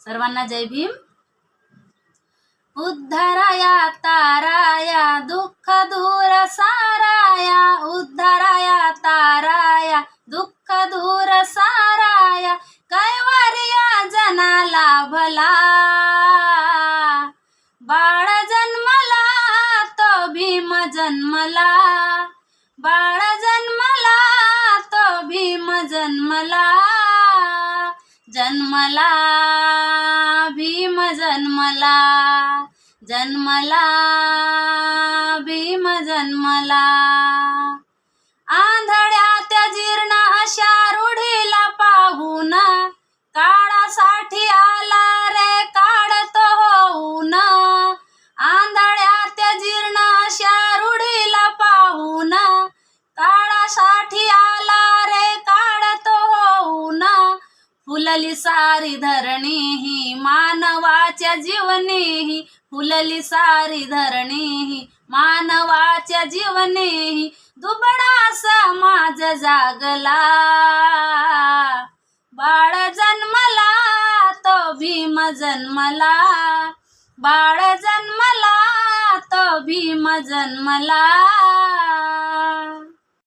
सर्वांना जय भीम। उद्धाराया ताराया दुःख दूर साराया, उद्धाराया ताराया दुःख दूर साराया, कैवार्या जनाला भला। बाळ जन्मला तो भीम जन्मला, बाळ जन्मला तो भीम जन्मला, जन्मला भीम जन्मला, जन्मला भीम जन्मला। आंधळ्या त्या जीर्ण अशा रूढीला पाहून, काळासाठी आला रे काढतो होऊन। आंधळ्या त्या जीर्ण अशा रूढीला पाहून, काळासाठी आला रे काढतो होऊन। फुलली सारी धरणी ही मानवाच्या जीवनी, फुलली सारी धरणी ही मानवाच्या जीवनी, दुबळा समाज जागला। बाळ जन्मला तो भीम जन्मला, बाळ जन्मला तो भीम जन्मला।